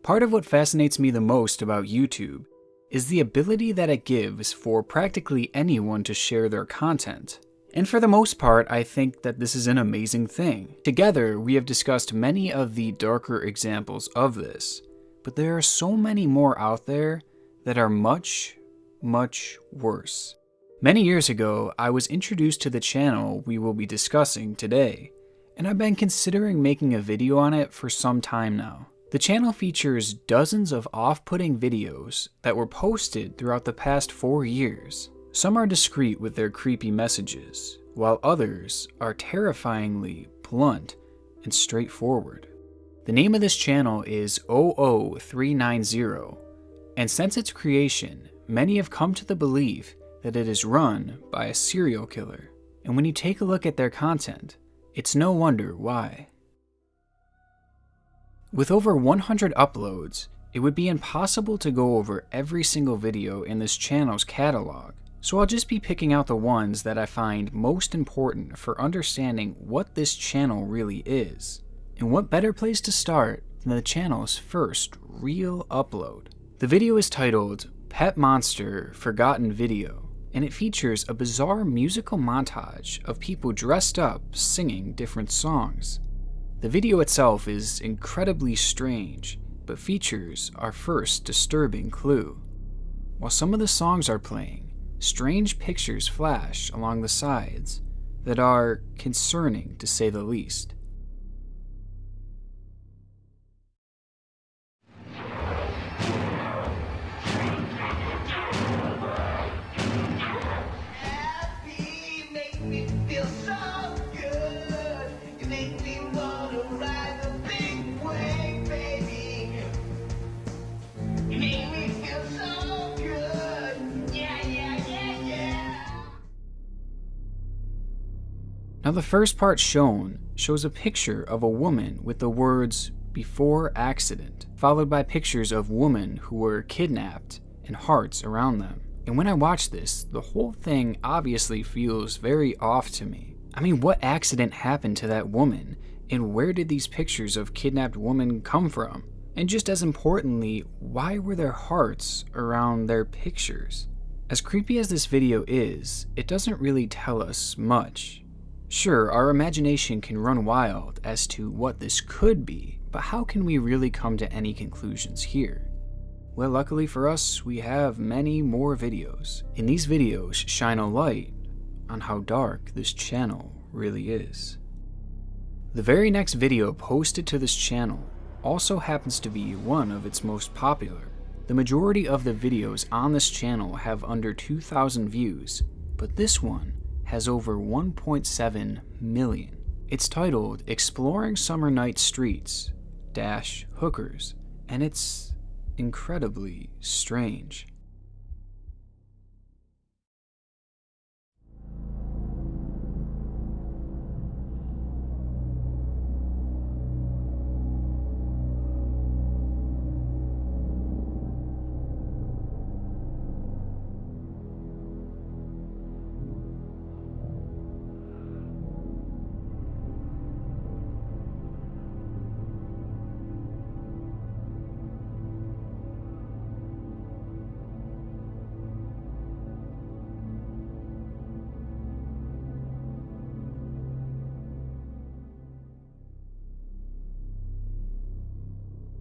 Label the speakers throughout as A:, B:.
A: Part of what fascinates me the most about YouTube is the ability that it gives for practically anyone to share their content. And for the most part, I think that this is an amazing thing. Together, we have discussed many of the darker examples of this, but there are so many more out there that are much, much worse. Many years ago, I was introduced to the channel we will be discussing today, and I've been considering making a video on it for some time now. The channel features dozens of off-putting videos that were posted throughout the past 4 years. Some are discreet with their creepy messages, while others are terrifyingly blunt and straightforward. The name of this channel is 00390, and since its creation, many have come to the belief that it is run by a serial killer. And when you take a look at their content, it's no wonder why. With over 100 uploads, it would be impossible to go over every single video in this channel's catalog, so I'll just be picking out the ones that I find most important for understanding what this channel really is. And what better place to start than the channel's first real upload. The video is titled Pet Monster Forgotten Video, and it features a bizarre musical montage of people dressed up singing different songs. The video itself is incredibly strange, but features our first disturbing clue. While some of the songs are playing, strange pictures flash along the sides that are concerning to say the least. Now the first part shown shows a picture of a woman with the words "before accident," followed by pictures of women who were kidnapped and hearts around them. And when I watch this, the whole thing obviously feels very off to me. I mean, what accident happened to that woman, and where did these pictures of kidnapped women come from? And just as importantly, why were there hearts around their pictures? As creepy as this video is, it doesn't really tell us much. Sure, our imagination can run wild as to what this could be, but how can we really come to any conclusions here? Well, luckily for us, we have many more videos, and these videos shine a light on how dark this channel really is. The very next video posted to this channel also happens to be one of its most popular. The majority of the videos on this channel have under 2,000 views, but this one has over 1.7 million. It's titled Exploring Summer Night Streets - Hookers, and it's incredibly strange.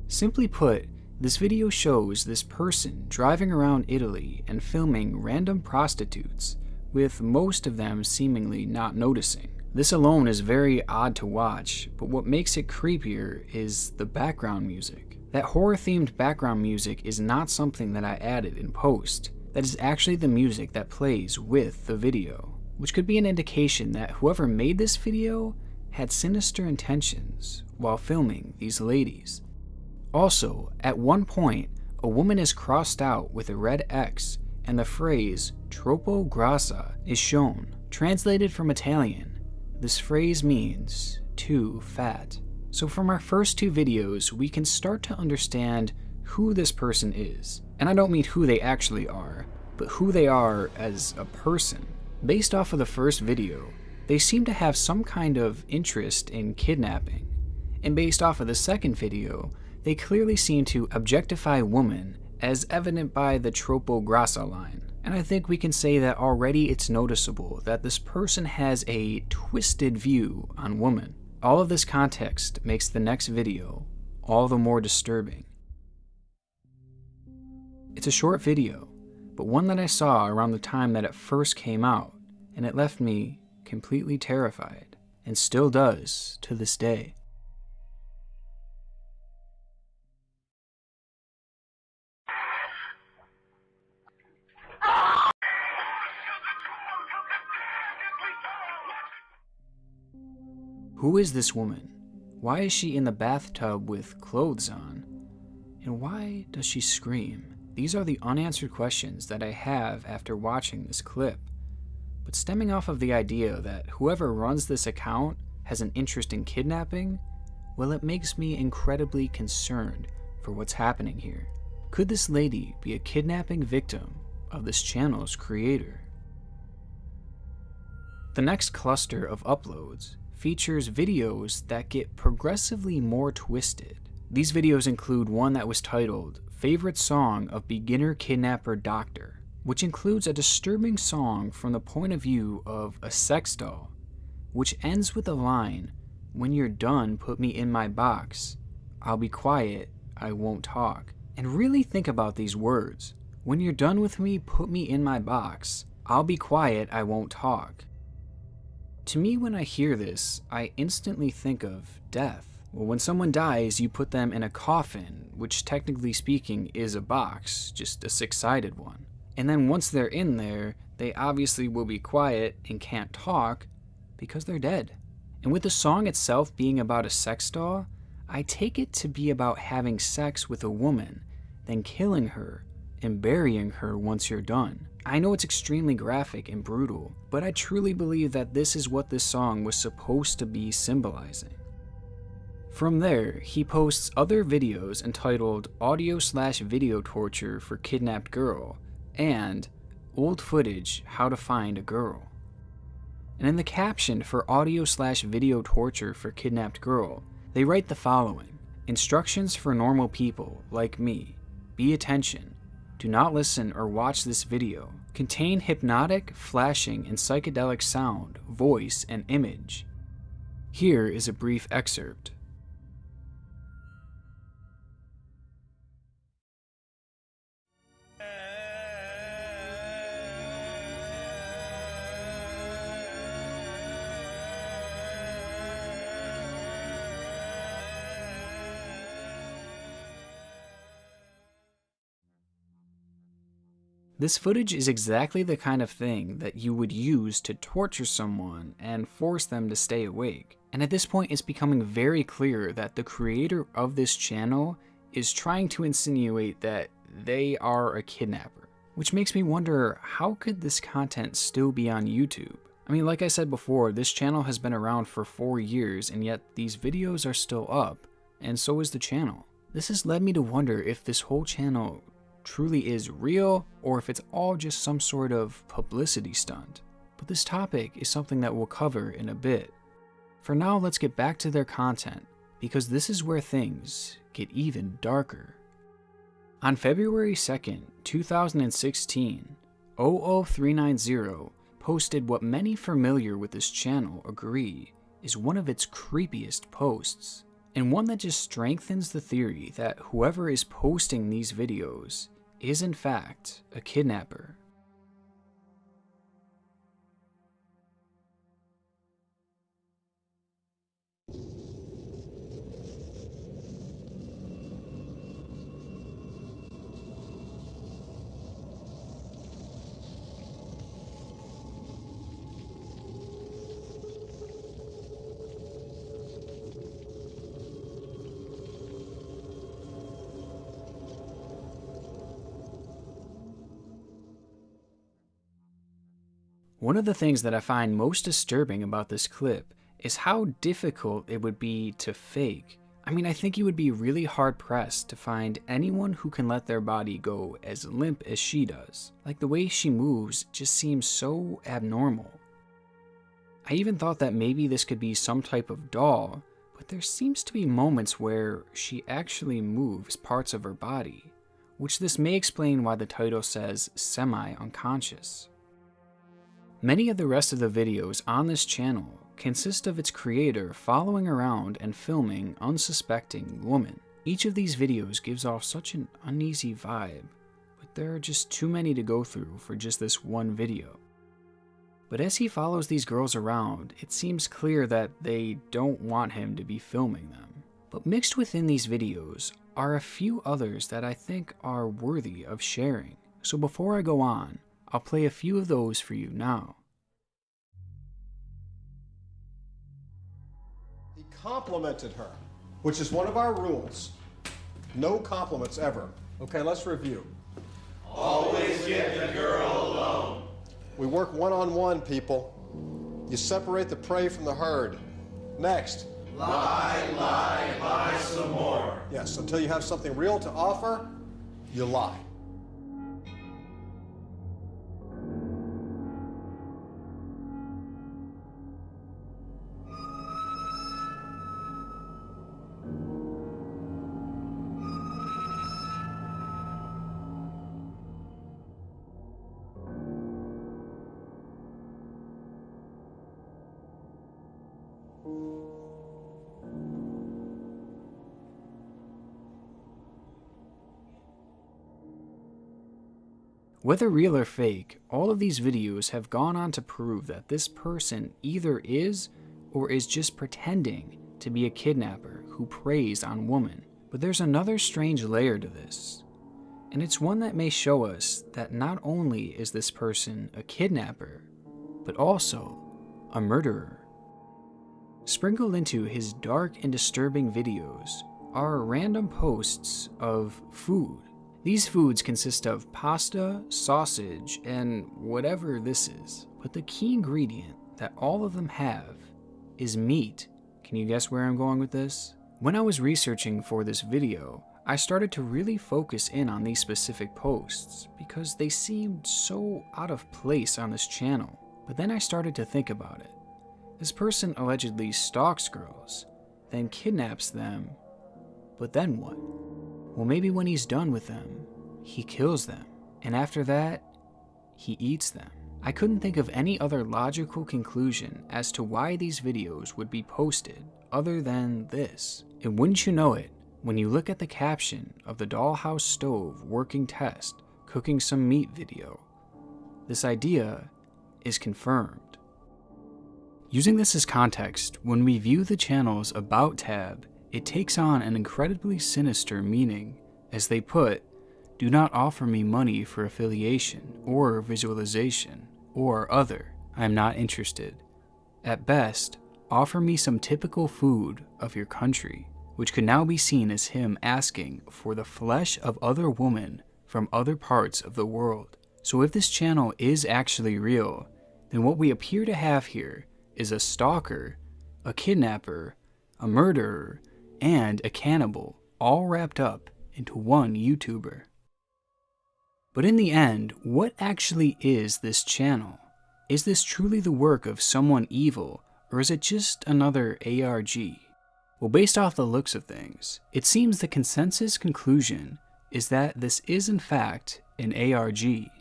A: Simply put, this video shows this person driving around Italy and filming random prostitutes, with most of them seemingly not noticing. This alone is very odd to watch, but what makes it creepier is the background music. That horror-themed background music is not something that I added in post. That is actually the music that plays with the video, which could be an indication that whoever made this video had sinister intentions while filming these ladies. Also, at one point, a woman is crossed out with a red X and the phrase "troppo grassa" is shown. Translated from Italian, this phrase means too fat. So from our first two videos, we can start to understand who this person is. And I don't mean who they actually are, but who they are as a person. Based off of the first video, they seem to have some kind of interest in kidnapping. And based off of the second video, They clearly seem to objectify women, as evident by the Troppo Grassa line. And I think we can say that already it's noticeable that this person has a twisted view on women. All of this context makes the next video all the more disturbing. It's a short video, but one that I saw around the time that it first came out, and it left me completely terrified, and still does to this day. Who is this woman? Why is she in the bathtub with clothes on? And why does she scream? These are the unanswered questions that I have after watching this clip. But stemming off of the idea that whoever runs this account has an interest in kidnapping, well, it makes me incredibly concerned for what's happening here. Could this lady be a kidnapping victim of this channel's creator? The next cluster of uploads features videos that get progressively more twisted. These videos include one that was titled Favorite Song of Beginner Kidnapper Doctor, which includes a disturbing song from the point of view of a sex doll, which ends with the line, "When you're done, put me in my box. I'll be quiet, I won't talk." And really think about these words. When you're done with me, put me in my box. I'll be quiet, I won't talk. To me, when I hear this, I instantly think of death. Well, when someone dies, you put them in a coffin, which technically speaking is a box, just a six-sided one. And then once they're in there, they obviously will be quiet and can't talk because they're dead. And with the song itself being about a sex doll, I take it to be about having sex with a woman, then killing her and burying her once you're done. I know it's extremely graphic and brutal, but I truly believe that this is what this song was supposed to be symbolizing. From there, he posts other videos entitled Audio/Video Torture for Kidnapped Girl and Old Footage How to Find a Girl. And in the caption for Audio/Video Torture for Kidnapped Girl, they write the following: Instructions for normal people like me. Be attention. Do not listen or watch this video. Contain hypnotic, flashing, and psychedelic sound, voice, and image. Here is a brief excerpt. This footage is exactly the kind of thing that you would use to torture someone and force them to stay awake. And at this point, it's becoming very clear that the creator of this channel is trying to insinuate that they are a kidnapper. Which makes me wonder, how could this content still be on YouTube? I mean, like I said before, this channel has been around for 4 years, and yet these videos are still up, and so is the channel. This has led me to wonder if this whole channel truly is real, or if it's all just some sort of publicity stunt. But this topic is something that we'll cover in a bit. For now, let's get back to their content, because this is where things get even darker. On February 2nd, 2016, 00390 posted what many familiar with this channel agree is one of its creepiest posts, and one that just strengthens the theory that whoever is posting these videos is in fact a kidnapper. One of the things that I find most disturbing about this clip is how difficult it would be to fake. I mean, I think you would be really hard-pressed to find anyone who can let their body go as limp as she does. Like, the way she moves just seems so abnormal. I even thought that maybe this could be some type of doll, but there seems to be moments where she actually moves parts of her body, which this may explain why the title says semi-unconscious. Many of the rest of the videos on this channel consist of its creator following around and filming unsuspecting women. Each of these videos gives off such an uneasy vibe, but there are just too many to go through for just this one video. But as he follows these girls around, it seems clear that they don't want him to be filming them. But mixed within these videos are a few others that I think are worthy of sharing. So before I go on, I'll play a few of those for you now.
B: He complimented her, which is one of our rules. No compliments ever. Okay, let's review.
C: Always get the girl alone.
B: We work one-on-one, people. You separate the prey from the herd. Next.
C: Lie, buy some more.
B: Yes, until you have something real to offer, you lie.
A: Whether real or fake, all of these videos have gone on to prove that this person either is or is just pretending to be a kidnapper who preys on women. But there's another strange layer to this, and it's one that may show us that not only is this person a kidnapper, but also a murderer. Sprinkled into his dark and disturbing videos are random posts of food. These foods consist of pasta, sausage, and whatever this is. But the key ingredient that all of them have is meat. Can you guess where I'm going with this? When I was researching for this video, I started to really focus in on these specific posts because they seemed so out of place on this channel. But then I started to think about it. This person allegedly stalks girls, then kidnaps them, but then what? Well, maybe when he's done with them, he kills them, and after that, he eats them. I couldn't think of any other logical conclusion as to why these videos would be posted other than this. And wouldn't you know it, when you look at the caption of the dollhouse stove working test cooking some meat video, this idea is confirmed. Using this as context, when we view the channel's About tab, it takes on an incredibly sinister meaning, as they put, "Do not offer me money for affiliation or visualization or other. I am not interested. At best, offer me some typical food of your country," which could now be seen as him asking for the flesh of other women from other parts of the world. So if this channel is actually real, then what we appear to have here is a stalker, a kidnapper, a murderer, and a cannibal, all wrapped up into one YouTuber. But in the end, what actually is this channel? Is this truly the work of someone evil, or is it just another ARG? Well, based off the looks of things, it seems the consensus conclusion is that this is in fact an ARG.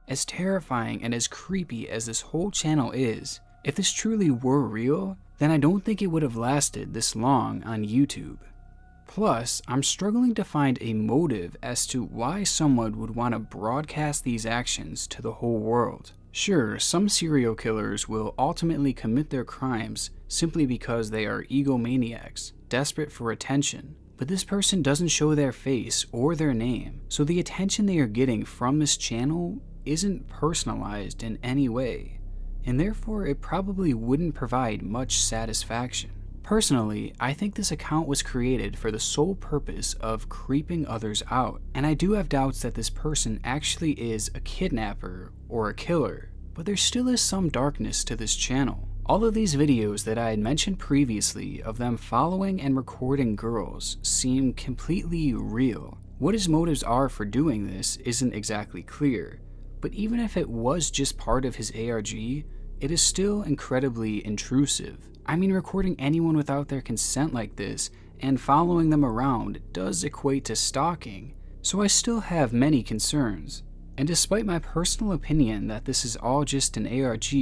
A: As terrifying and as creepy as this whole channel is, if this truly were real, then I don't think it would have lasted this long on YouTube. Plus, I'm struggling to find a motive as to why someone would want to broadcast these actions to the whole world. Sure, some serial killers will ultimately commit their crimes simply because they are egomaniacs, desperate for attention. But this person doesn't show their face or their name, so the attention they are getting from this channel isn't personalized in any way, and therefore it probably wouldn't provide much satisfaction. Personally, I think this account was created for the sole purpose of creeping others out, and I do have doubts that this person actually is a kidnapper or a killer, but there still is some darkness to this channel. All of these videos that I had mentioned previously of them following and recording girls seem completely real. What his motives are for doing this isn't exactly clear, but even if it was just part of his ARG, it is still incredibly intrusive. I mean, recording anyone without their consent like this and following them around does equate to stalking, so I still have many concerns. And despite my personal opinion that this is all just an ARG,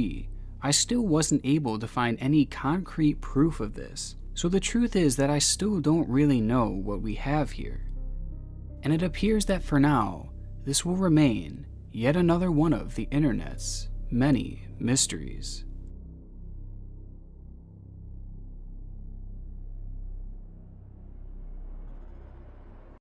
A: I still wasn't able to find any concrete proof of this. So the truth is that I still don't really know what we have here. And it appears that for now, this will remain yet another one of the internet's many mysteries.